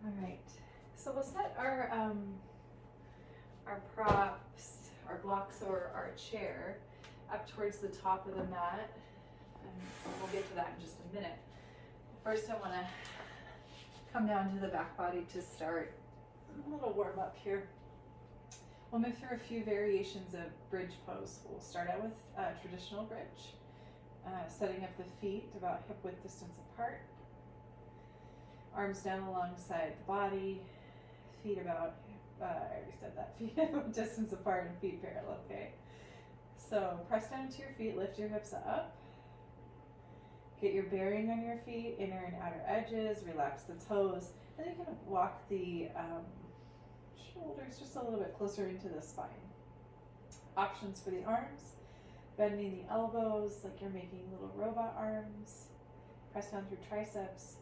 All right, so we'll set our props, our blocks, or our chair up towards the top of the mat, and we'll get to that in just a minute. First, I want to come down to the back body to start a little warm up here. We'll move through a few variations of bridge pose. We'll start out with traditional bridge, setting up the feet about hip width distance apart, arms down alongside the body, feet about, I already said that, feet distance apart and feet parallel, okay? So press down into your feet, lift your hips up, get your bearing on your feet, inner and outer edges, relax the toes, and then you can walk the shoulders just a little bit closer into the spine. Options for the arms, bending the elbows like you're making little robot arms, press down through triceps,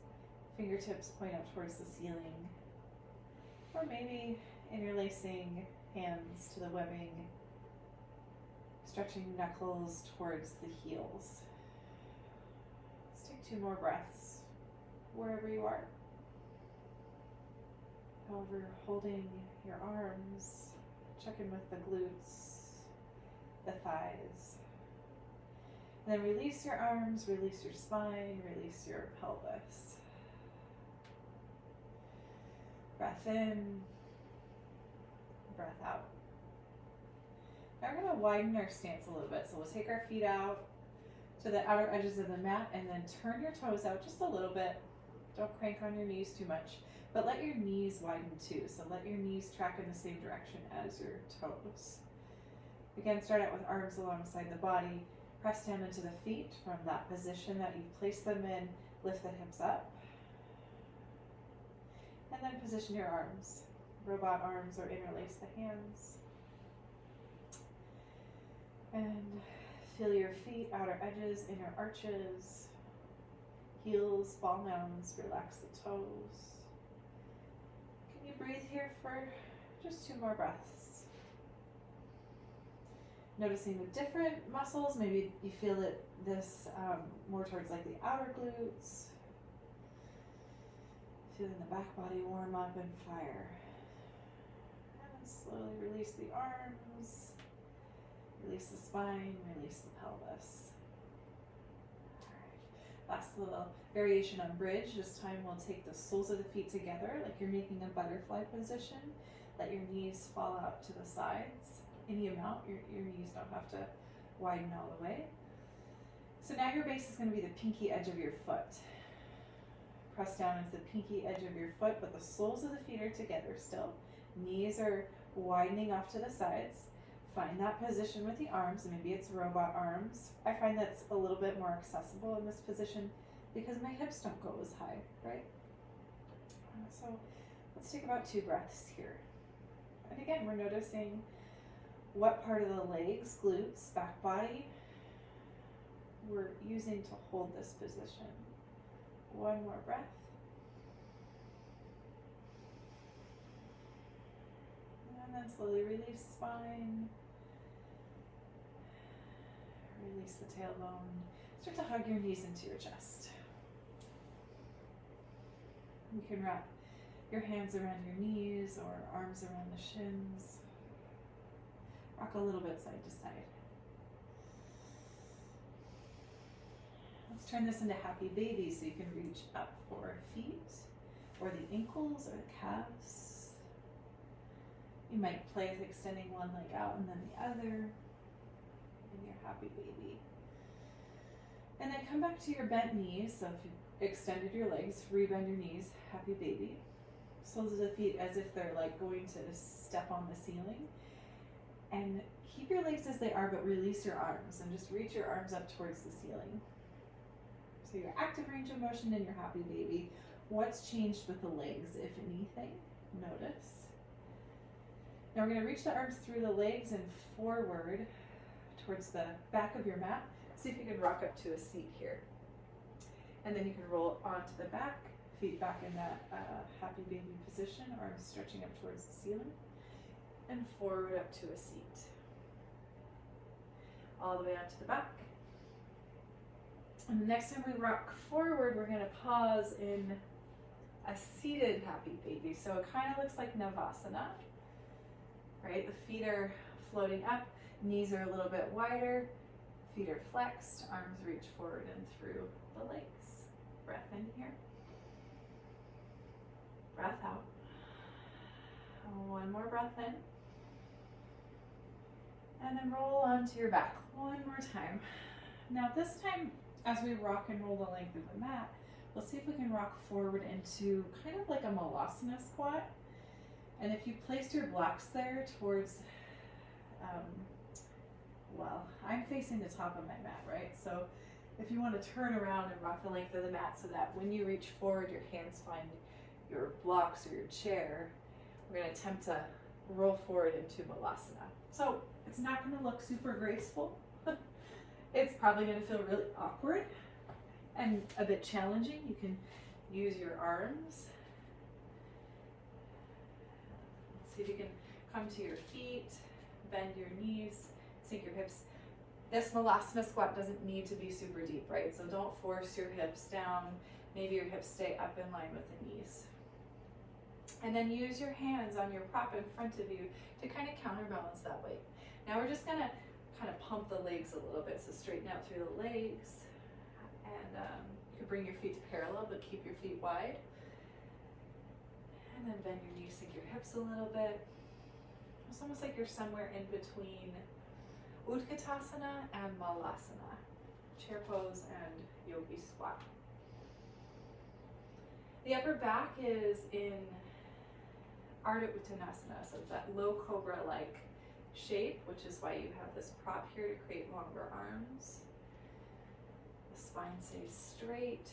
fingertips point up towards the ceiling, or maybe interlacing hands to the webbing, stretching knuckles towards the heels. Let's take 2 more breaths wherever you are. However, holding your arms, check in with the glutes, the thighs. And then release your arms, release your spine, release your pelvis. Breath in, breath out. Now we're going to widen our stance a little bit. So we'll take our feet out to the outer edges of the mat and then turn your toes out just a little bit. Don't crank on your knees too much, but let your knees widen too. So let your knees track in the same direction as your toes. Again, start out with arms alongside the body. Press down into the feet from that position that you've placed them in. Lift the hips up. And then position your arms, robot arms, or interlace the hands. And feel your feet, outer edges, inner arches, heels, ball mounds, relax the toes. Can you breathe here for just 2 more breaths? Noticing the different muscles, maybe you feel it this more towards like the outer glutes. Feeling the back body warm up and fire. And slowly release the arms, release the spine, release the pelvis. All right. Last little variation on bridge. This time we'll take the soles of the feet together like you're making a butterfly position. Let your knees fall out to the sides. Any amount, your knees don't have to widen all the way. So now your base is going to be the pinky edge of your foot. Press down into the pinky edge of your foot, but the soles of the feet are together still. Knees are widening off to the sides. Find that position with the arms. Maybe it's robot arms. I find that's a little bit more accessible in this position because my hips don't go as high, right? So let's take about 2 breaths here. And again, we're noticing what part of the legs, glutes, back body, we're using to hold this position. 1 more breath. And then slowly release spine. Release the tailbone. Start to hug your knees into your chest. You can wrap your hands around your knees or arms around the shins. Rock a little bit side to side. Let's turn this into happy baby so you can reach up for feet or the ankles or the calves. You might play with extending one leg out and then the other in your happy baby. And then come back to your bent knees. So if you extended your legs, rebend your knees, happy baby. Soles of the feet as if they're like going to step on the ceiling. And keep your legs as they are, but release your arms and just reach your arms up towards the ceiling. So your active range of motion in your happy baby. What's changed with the legs, if anything? Notice. Now we're going to reach the arms through the legs and forward towards the back of your mat. See if you can rock up to a seat here. And then you can roll onto the back, feet back in that happy baby position, arms stretching up towards the ceiling, and forward up to a seat. All the way onto the back. And the next time we rock forward, we're going to pause in a seated happy baby. So it kind of looks like Navasana, right? The feet are floating up, knees are a little bit wider, feet are flexed, arms reach forward and through the legs. Breath in here. Breath out. One more breath in. And then roll onto your back one more time. Now this time, as we rock and roll the length of the mat, we'll see if we can rock forward into kind of like a Malasana squat. And if you placed your blocks there towards, well, I'm facing the top of my mat, right? So if you want to turn around and rock the length of the mat so that when you reach forward, your hands find your blocks or your chair, we're going to attempt to roll forward into Malasana. So it's not going to look super graceful. It's probably going to feel really awkward and a bit challenging. You can use your arms. See if you can come to your feet, bend your knees, sink your hips. This Malasana squat doesn't need to be super deep, right? So don't force your hips down. Maybe your hips stay up in line with the knees. And then use your hands on your prop in front of you to kind of counterbalance that weight. Now we're just gonna kind of pump the legs a little bit, so straighten out through the legs. And you can bring your feet to parallel, but keep your feet wide. And then bend your knees, sink your hips a little bit. It's almost like you're somewhere in between Utkatasana and Malasana, chair pose and yogi squat. The upper back is in Ardha Uttanasana, so it's that low cobra-like shape, which is why you have this prop here to create longer arms. The spine stays straight,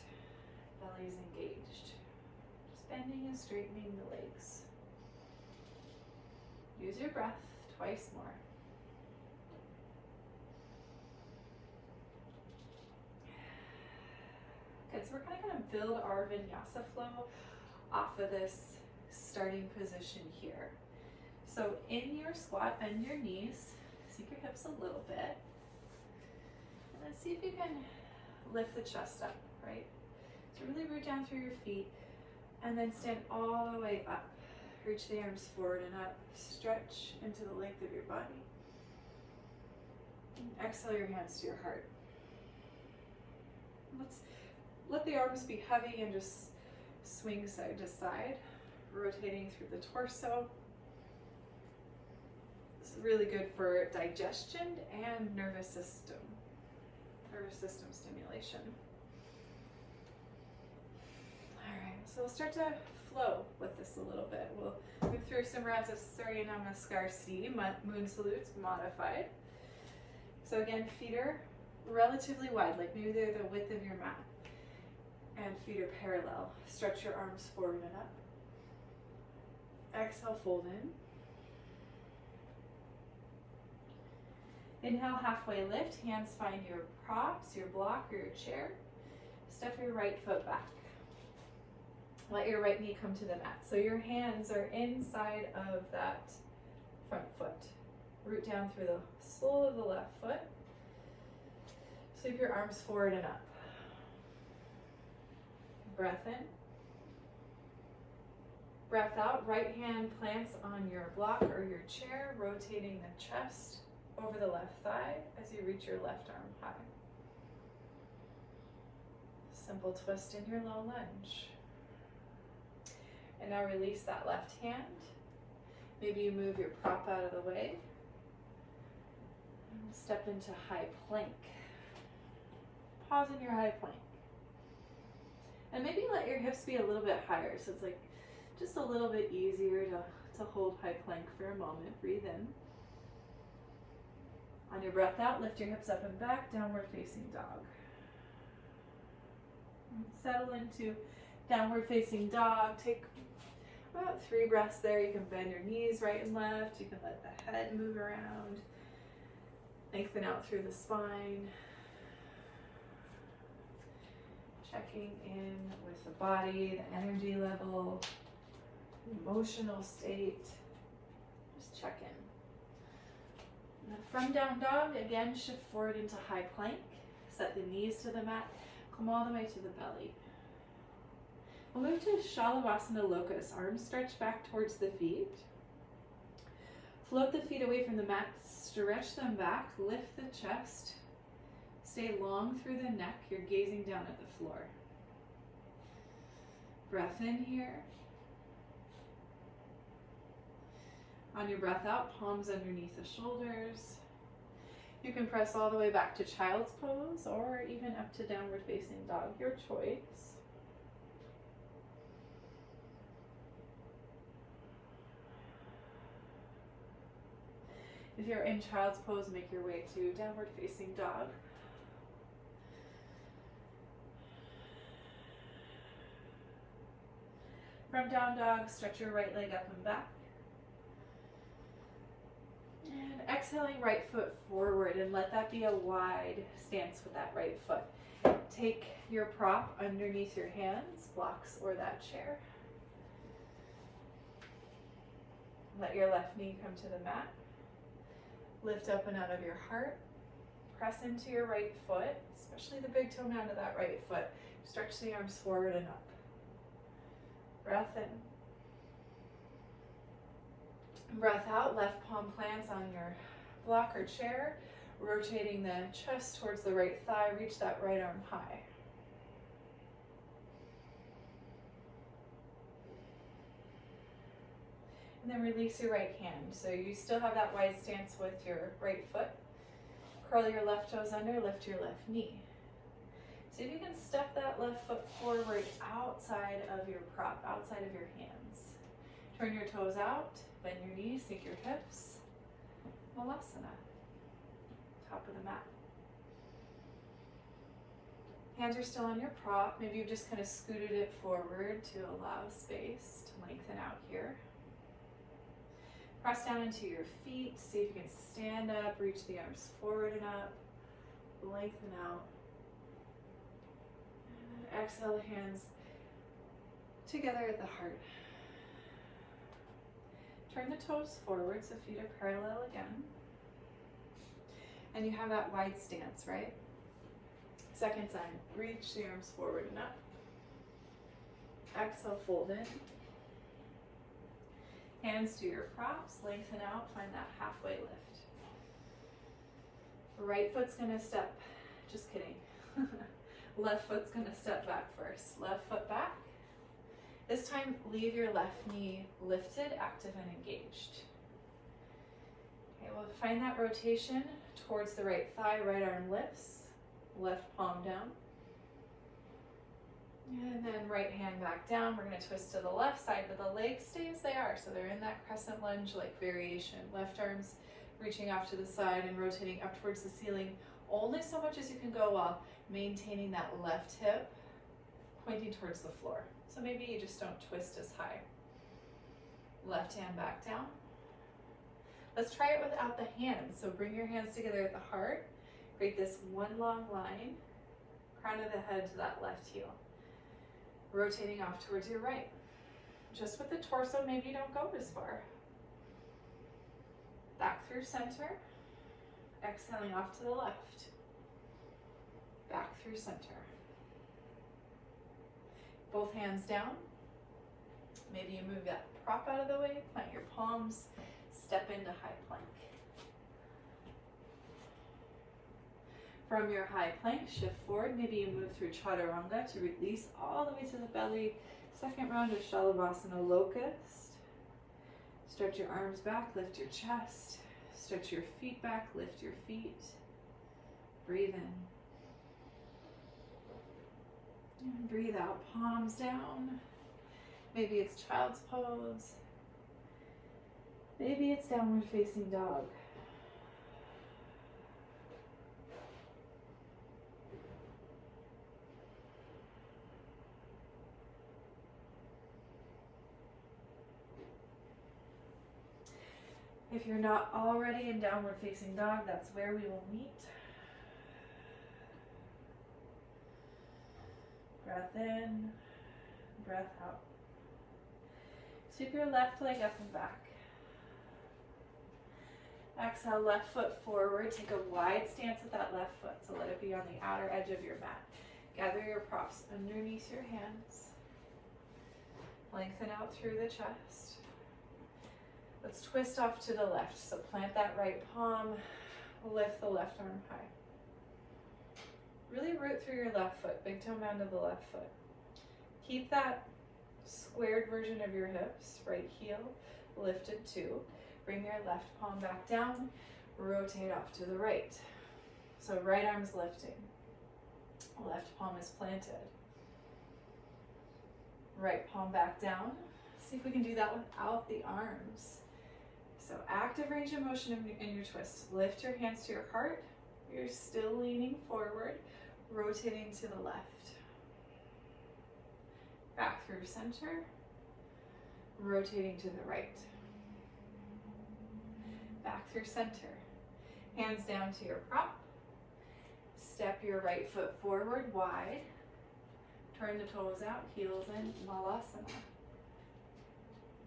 belly's engaged. Just bending and straightening the legs. Use your breath twice more. Good, so we're kind of going to build our Vinyasa flow off of this starting position here. So in your squat, bend your knees, sink your hips a little bit, and then see if you can lift the chest up, right? So really root down through your feet, and then stand all the way up. Reach the arms forward and up, stretch into the length of your body. And exhale your hands to your heart. Let the arms be heavy and just swing side to side, rotating through the torso. This is really good for digestion and nervous system stimulation. All right, so we'll start to flow with this a little bit. We'll move through some rounds of Surya Namaskar C, moon salutes modified. So again, feet are relatively wide, like maybe they're the width of your mat. And feet are parallel. Stretch your arms forward and up. Exhale, fold in. Inhale, halfway lift. Hands find your props, your block, or your chair. Step your right foot back. Let your right knee come to the mat. So your hands are inside of that front foot. Root down through the sole of the left foot. Sweep your arms forward and up. Breath in. Breath out. Right hand plants on your block or your chair, rotating the chest over the left thigh as you reach your left arm high. Simple twist in your low lunge. And now release that left hand. Maybe you move your prop out of the way. And step into high plank. Pause in your high plank. And maybe let your hips be a little bit higher, so it's like just a little bit easier to hold high plank for a moment. Breathe in. On your breath out, lift your hips up and back, downward facing dog. And settle into downward facing dog. Take about 3 breaths there. You can bend your knees right and left. You can let the head move around. Lengthen out through the spine. Checking in with the body, the energy level, the emotional state. Just check in. And then from down dog, again, shift forward into high plank. Set the knees to the mat. Come all the way to the belly. We'll move to Shalavasana Locust. Arms stretch back towards the feet. Float the feet away from the mat. Stretch them back. Lift the chest. Stay long through the neck. You're gazing down at the floor. Breath in here. On your breath out, palms underneath the shoulders. You can press all the way back to child's pose or even up to downward facing dog, your choice. If you're in child's pose, make your way to downward facing dog. From down dog, stretch your right leg up and back. And exhaling, right foot forward, and let that be a wide stance with that right foot. Take your prop underneath your hands, blocks or that chair. Let your left knee come to the mat. Lift up and out of your heart. Press into your right foot, especially the big toe mound of that right foot. Stretch the arms forward and up. Breath in. Breath out, left palm plants on your block or chair, rotating the chest towards the right thigh, reach that right arm high. And then release your right hand. So you still have that wide stance with your right foot. Curl your left toes under, lift your left knee. See if you can step that left foot forward outside of your prop, outside of your hands. Turn your toes out. Bend your knees, sink your hips. Malasana. Top of the mat. Hands are still on your prop. Maybe you've just kind of scooted it forward to allow space to lengthen out here. Press down into your feet. See if you can stand up, reach the arms forward and up. Lengthen out. And then exhale the hands together at the heart. Turn the toes forward so feet are parallel again. And you have that wide stance, right? Second side, reach the arms forward and up. Exhale, fold in. Hands to your props, lengthen out, find that halfway lift. Right foot's gonna step, just kidding. Left foot's gonna step back first. Left foot back. This time, leave your left knee lifted, active, and engaged. Okay, we'll find that rotation towards the right thigh, right arm lifts, left palm down. And then right hand back down. We're gonna twist to the left side, but the legs stay as they are. So they're in that crescent lunge-like variation. Left arms reaching off to the side and rotating up towards the ceiling, only so much as you can go while maintaining that left hip pointing towards the floor. So maybe you just don't twist as high. Left hand back down. Let's try it without the hands. So bring your hands together at the heart. Create this one long line, crown of the head to that left heel. Rotating off towards your right. Just with the torso, maybe you don't go as far. Back through center. Exhaling off to the left. Back through center. Both hands down. Maybe you move that prop out of the way, plant your palms, step into high plank. From your high plank, shift forward. Maybe you move through chaturanga to release all the way to the belly. Second round of Shalavasana Locust. Stretch your arms back, lift your chest. Stretch your feet back, lift your feet. Breathe in. And breathe out, palms down. Maybe it's child's pose. Maybe it's downward facing dog. If you're not already in downward facing dog, that's where we will meet. Breath in, breath out. Sweep your left leg up and back. Exhale, left foot forward. Take a wide stance with that left foot, so let it be on the outer edge of your mat. Gather your props underneath your hands. Lengthen out through the chest. Let's twist off to the left. So plant that right palm, lift the left arm high. Really root through your left foot, big toe down to the left foot. Keep that squared version of your hips, right heel lifted too. Bring your left palm back down, rotate off to the right. So right arm's lifting, left palm is planted. Right palm back down. See if we can do that without the arms. So active range of motion in your twist. Lift your hands to your heart. You're still leaning forward, rotating to the left. Back through center, rotating to the right. Back through center. Hands down to your prop. Step your right foot forward wide. Turn the toes out, heels in, Malasana.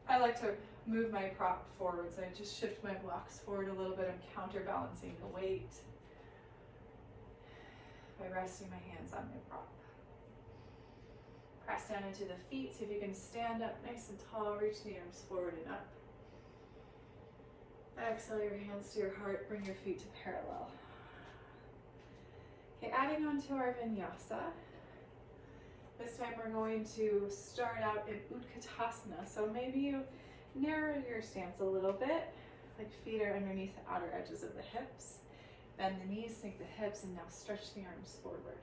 I like to move my prop forward, so I just shift my blocks forward a little bit. I'm counterbalancing the weight by resting my hands on my prop. Press down into the feet, see if you can stand up nice and tall, reach the arms forward and up. Exhale your hands to your heart, bring your feet to parallel. Okay, adding on to our Vinyasa. This time we're going to start out in Ustrasana. So maybe you narrow your stance a little bit, like feet are underneath the outer edges of the hips. Bend the knees, sink the hips, and now stretch the arms forward.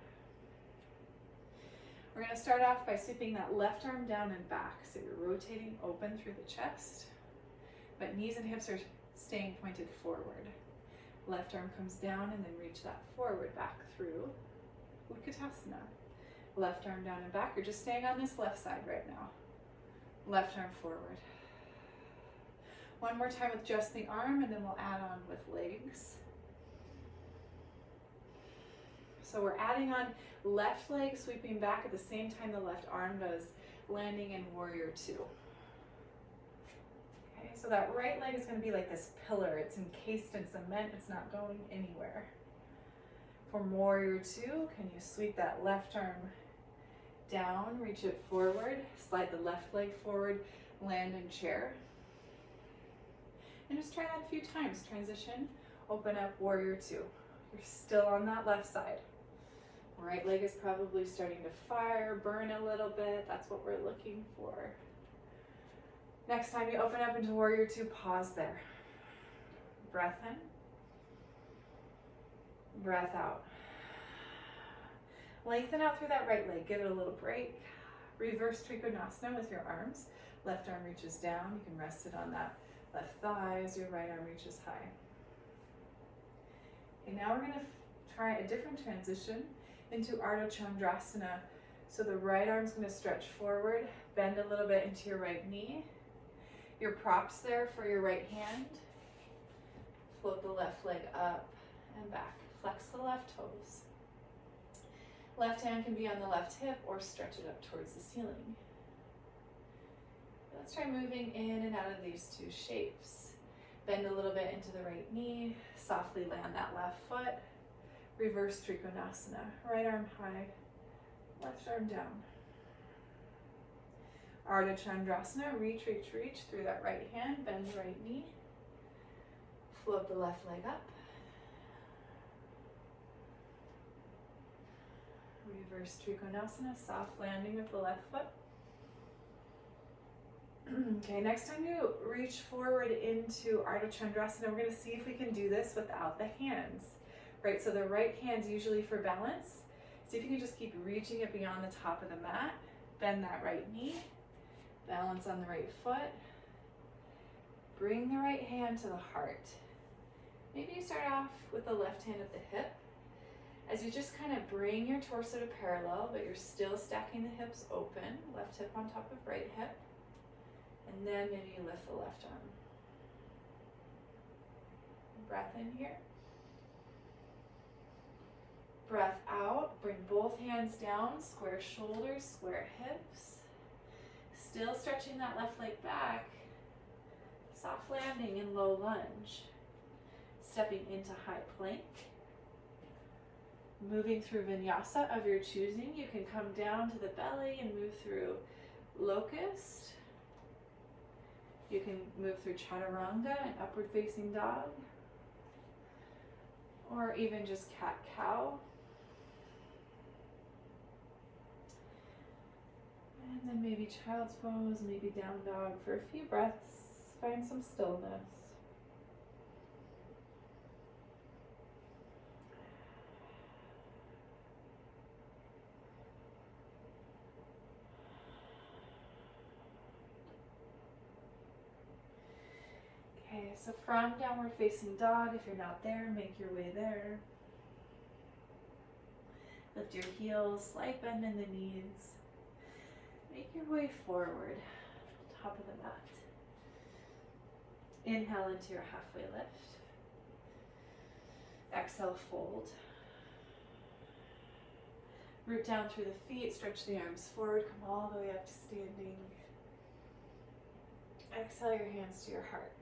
We're going to start off by sweeping that left arm down and back. So you're rotating open through the chest, but knees and hips are staying pointed forward. Left arm comes down and then reach that forward back through Ustrasana. Left arm down and back. You're just staying on this left side right now. Left arm forward. One more time with just the arm, and then we'll add on with legs. So we're adding on left leg sweeping back at the same time the left arm does, landing in warrior two. Okay, so that right leg is going to be like this pillar. It's encased in cement. It's not going anywhere. For warrior two, can you sweep that left arm down, reach it forward, slide the left leg forward, land in chair. And just try that a few times. Transition, open up, warrior two. You're still on that left side. Right leg is probably starting to fire, burn a little bit. That's what we're looking for. Next time you open up into warrior two, pause there. Breath in. Breath out. Lengthen out through that right leg. Give it a little break. Reverse Trikonasana with your arms. Left arm reaches down. You can rest it on that left thigh as your right arm reaches high. Okay, now we're going to try a different transition into Ardha Chandrasana. So the right arm's going to stretch forward. Bend a little bit into your right knee. Your props there for your right hand. Float the left leg up and back. Flex the left toes. Left hand can be on the left hip or stretch it up towards the ceiling. Let's try moving in and out of these two shapes. Bend a little bit into the right knee. Softly land that left foot. Reverse Trikonasana. Right arm high, left arm down. Ardha Chandrasana. Reach, reach, reach through that right hand. Bend the right knee. Float the left leg up. Reverse Trikonasana, soft landing with the left foot. Okay, next time you reach forward into Ardha Chandrasana, we're going to see if we can do this without the hands. Right, so the right hand's usually for balance. See if you can just keep reaching it beyond the top of the mat. Bend that right knee. Balance on the right foot. Bring the right hand to the heart. Maybe you start off with the left hand at the hip. As you just kind of bring your torso to parallel, but you're still stacking the hips open. Left hip on top of right hip. And then maybe you lift the left arm. Breath in here. Breath out. Bring both hands down. Square shoulders, square hips. Still stretching that left leg back. Soft landing in low lunge. Stepping into high plank. Moving through Vinyasa of your choosing. You can come down to the belly and move through locust, You can move through chaturanga and upward facing dog, or even just cat-cow. And then maybe child's pose, maybe down dog for a few breaths. Find some stillness. Okay, so from downward facing dog, if you're not there, make your way there. Lift your heels, slight bend in the knees. Make your way forward, top of the mat. Inhale into your halfway lift. Exhale, fold. Root down through the feet, stretch the arms forward, come all the way up to standing. Exhale your hands to your heart.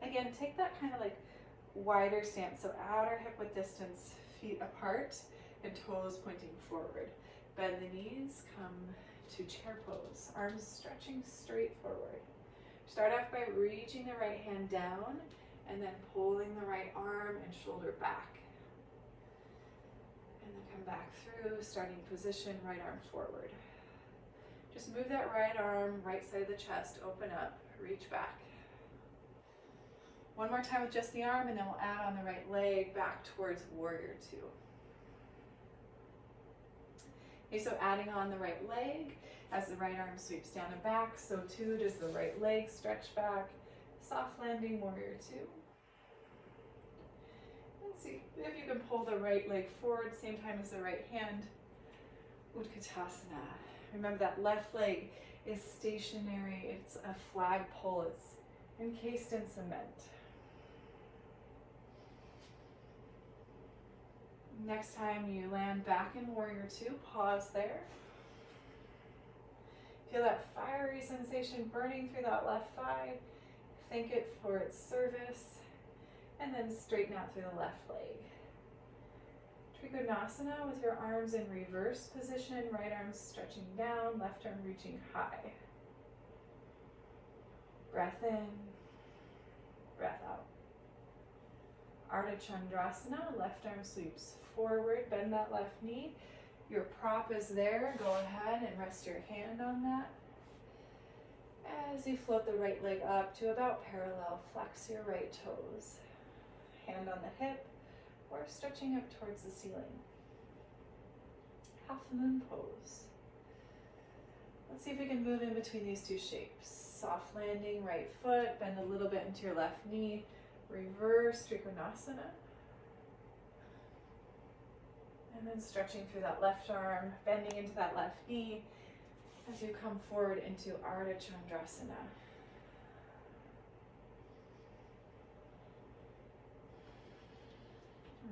Again, take that kind of like wider stance, so outer hip width distance, feet apart and toes pointing forward. Bend the knees, come to chair pose, arms stretching straight forward. Start off by reaching the right hand down and then pulling the right arm and shoulder back. And then come back through, starting position, right arm forward. Just move that right arm, right side of the chest, open up, reach back. One more time with just the arm, and then we'll add on the right leg back towards warrior two. Okay, so adding on the right leg, as the right arm sweeps down and back, so too does the right leg stretch back. Soft landing, warrior two. Let's see if you can pull the right leg forward, same time as the right hand. Utkatasana. Remember that left leg is stationary, it's a flagpole, it's encased in cement. Next time you land back in warrior two, pause there. Feel that fiery sensation burning through that left thigh. Thank it for its service. And then straighten out through the left leg. Trikonasana with your arms in reverse position, right arm stretching down, left arm reaching high. Breath in, breath out. Ardha Chandrasana, left arm sweeps forward, bend that left knee. Your prop is there, go ahead and rest your hand on that. As you float the right leg up to about parallel, flex your right toes. Hand on the hip, or stretching up towards the ceiling. Half moon pose. Let's see if we can move in between these two shapes. Soft landing, right foot, bend a little bit into your left knee. Reverse Trikonasana. And then stretching through that left arm, bending into that left knee as you come forward into Ardha Chandrasana.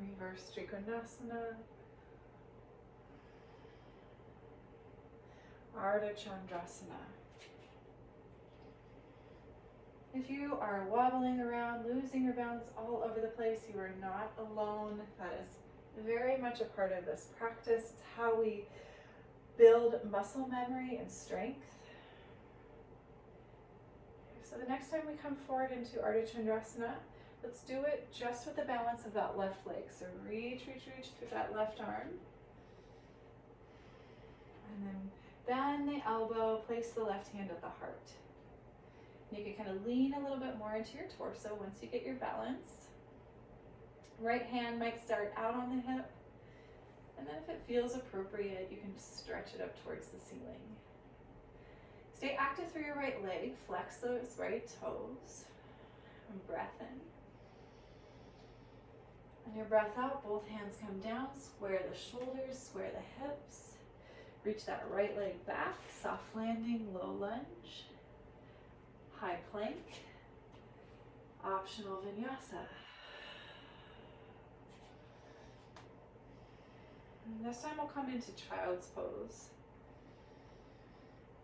Reverse Trikonasana. Ardha Chandrasana. If you are wobbling around, losing your balance all over the place, you are not alone. That is very much a part of this practice. It's how we build muscle memory and strength. So the next time we come forward into Ardha Chandrasana, let's do it just with the balance of that left leg. So reach through that left arm. And then bend the elbow, place the left hand at the heart. You can kind of lean a little bit more into your torso once you get your balance. Right hand might start out on the hip, and then if it feels appropriate, you can just stretch it up towards the ceiling. Stay active through your right leg, flex those right toes, and breath in. On your breath out, both hands come down, square the shoulders, square the hips. Reach that right leg back, soft landing, low lunge. High plank, optional vinyasa. And this time we'll come into child's pose.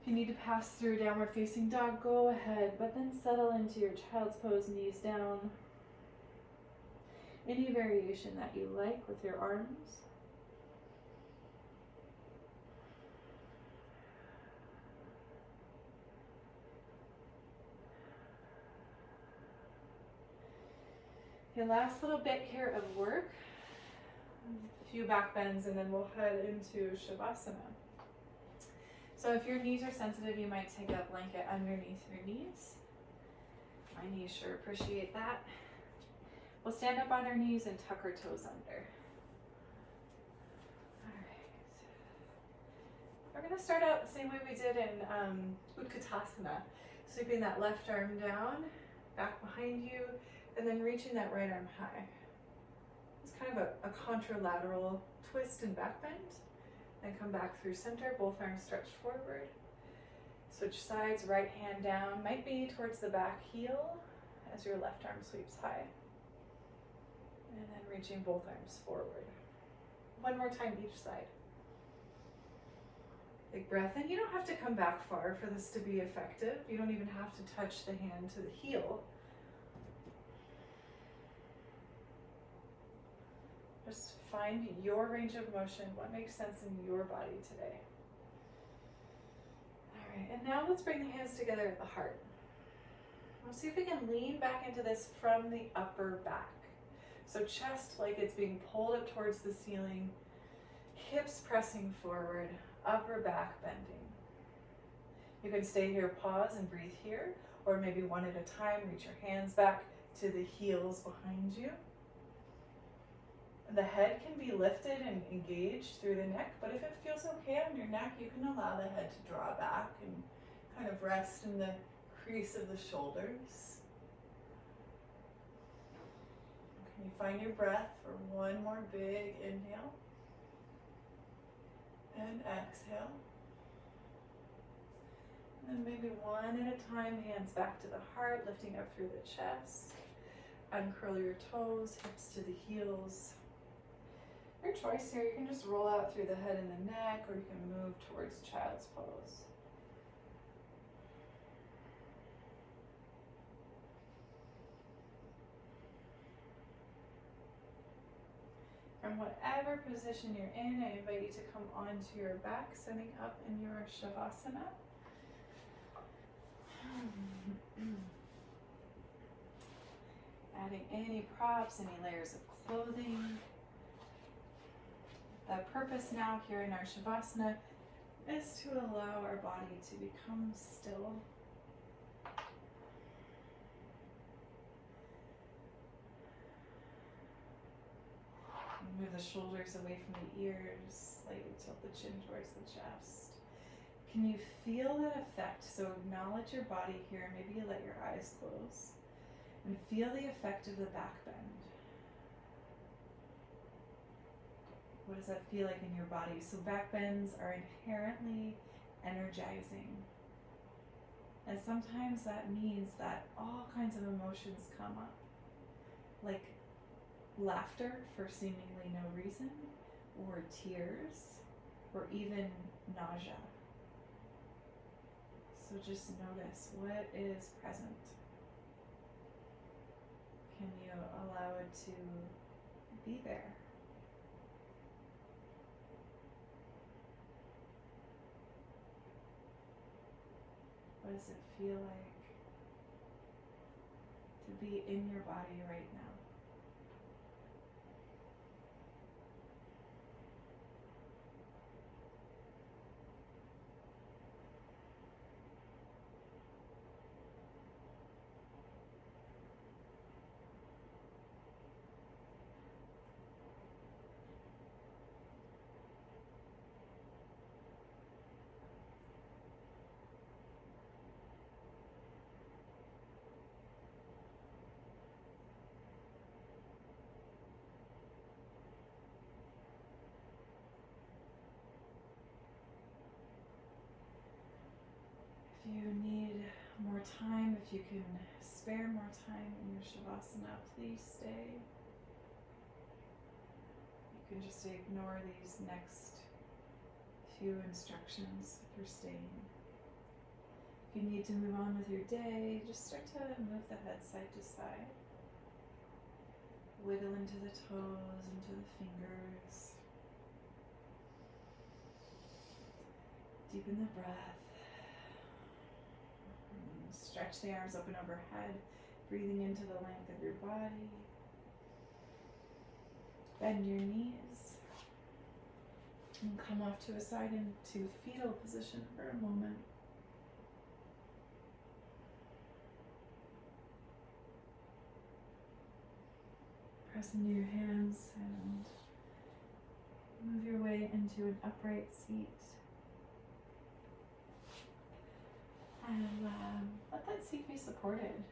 If you need to pass through downward facing dog, go ahead, but then settle into your child's pose, knees down. Any variation that you like with your arms. Okay, last little bit here of work. A few back bends and then we'll head into Shavasana. So if your knees are sensitive, you might take a blanket underneath your knees. My knees sure appreciate that. We'll stand up on our knees and tuck our toes under. All right. We're going to start out the same way we did in Utkatasana. Sweeping that left arm down, back behind you, and then reaching that right arm high. It's kind of a contralateral twist and back bend. Then come back through center, both arms stretched forward. Switch sides, right hand down, might be towards the back heel as your left arm sweeps high. And then reaching both arms forward. One more time each side. Big breath in. You don't have to come back far for this to be effective. You don't even have to touch the hand to the heel. Just find your range of motion, what makes sense in your body today. All right, and now let's bring the hands together at the heart. We'll see if we can lean back into this from the upper back. So chest like it's being pulled up towards the ceiling, hips pressing forward, upper back bending. You can stay here, pause and breathe here, or maybe one at a time, reach your hands back to the heels behind you. The head can be lifted and engaged through the neck, but if it feels okay on your neck, you can allow the head to draw back and kind of rest in the crease of the shoulders. Can you find your breath for one more big inhale and exhale? And then maybe one at a time, hands back to the heart, lifting up through the chest. Uncurl your toes, hips to the heels. Your choice here, you can just roll out through the head and the neck, or you can move towards child's pose. From whatever position you're in, I invite you to come onto your back, sitting up in your Shavasana. Adding any props, any layers of clothing. The purpose now here in our Shavasana is to allow our body to become still. Move the shoulders away from the ears, slightly tilt the chin towards the chest. Can you feel that effect? So acknowledge your body here. Maybe you let your eyes close. And feel the effect of the back bend. What does that feel like in your body? So back bends are inherently energizing. And sometimes that means that all kinds of emotions come up. Like laughter for seemingly no reason, or tears, or even nausea. So just notice what is present. Can you allow it to be there? What does it feel like to be in your body right now? If you need more time, if you can spare more time in your Shavasana, please stay. You can just ignore these next few instructions if you're staying. If you need to move on with your day, just start to move the head side to side. Wiggle into the toes, into the fingers. Deepen the breath. Stretch the arms open overhead, breathing into the length of your body. Bend your knees and come off to a side into fetal position for a moment. Press into your hands and move your way into an upright seat. And let that seat be supported.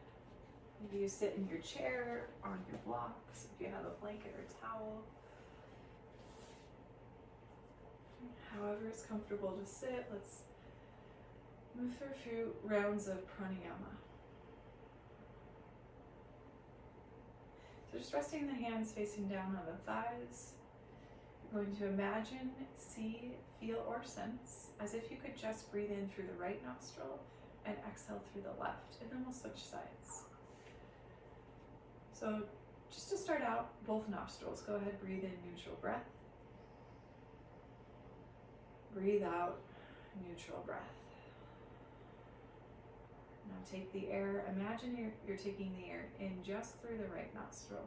Maybe you sit in your chair, on your blocks, if you have a blanket or towel. However is comfortable to sit, let's move through a few rounds of pranayama. So just resting the hands facing down on the thighs. You're going to imagine, see, feel, or sense as if you could just breathe in through the right nostril and exhale through the left, and then we'll switch sides. So just to start out, both nostrils, go ahead, breathe in, neutral breath. Breathe out, neutral breath. Now take the air, imagine you're taking the air in just through the right nostril.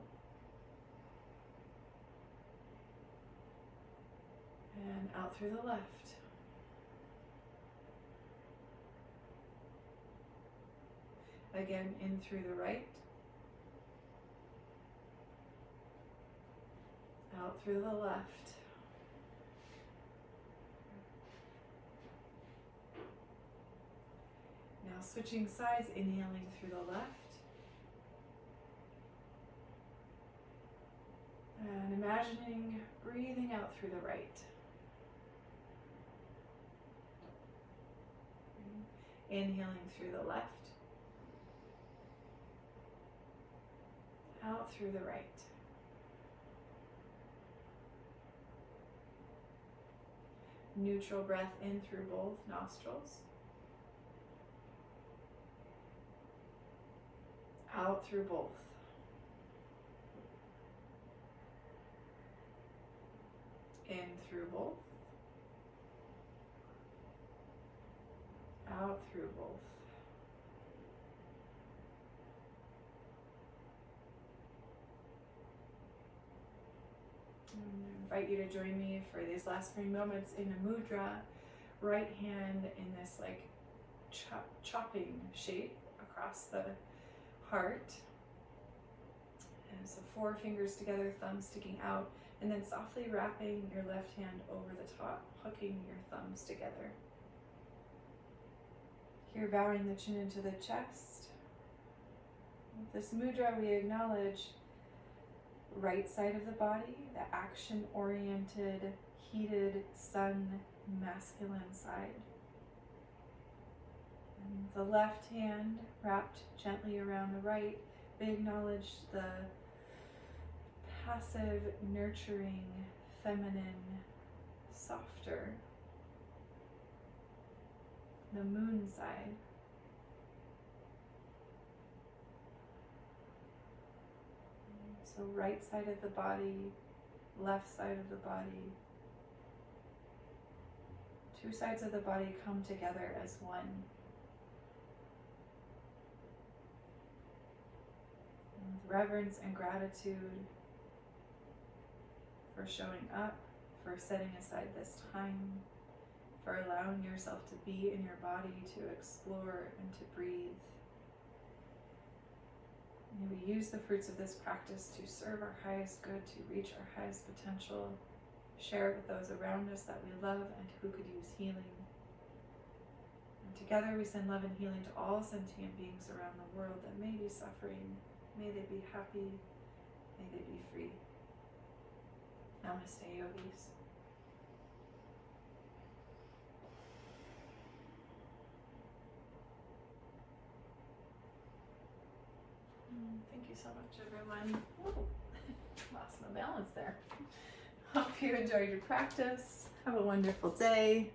And out through the left. Again, in through the right. Out through the left. Now switching sides, inhaling through the left. And imagining breathing out through the right. Inhaling through the left. Out through the right. Neutral breath in through both nostrils. Out through both. In through both. Out through both. I invite you to join me for these last 3 moments in a mudra, right hand in this like chopping shape across the heart. And so 4 fingers together, thumb sticking out, and then softly wrapping your left hand over the top, hooking your thumbs together. Here, bowing the chin into the chest. With this mudra, we acknowledge right side of the body, the action-oriented, heated, sun, masculine side. And the left hand wrapped gently around the right, we acknowledge the passive, nurturing, feminine, softer, the moon side. So right side of the body, left side of the body. 2 sides of the body come together as one. And with reverence and gratitude for showing up, for setting aside this time, for allowing yourself to be in your body, to explore and to breathe. May we use the fruits of this practice to serve our highest good, to reach our highest potential, share it with those around us that we love and who could use healing. And together we send love and healing to all sentient beings around the world that may be suffering. May they be happy. May they be free. Namaste, yogis. Thank you so much, everyone. Whoa. Lost my balance there. Hope you enjoyed your practice. Have a wonderful day.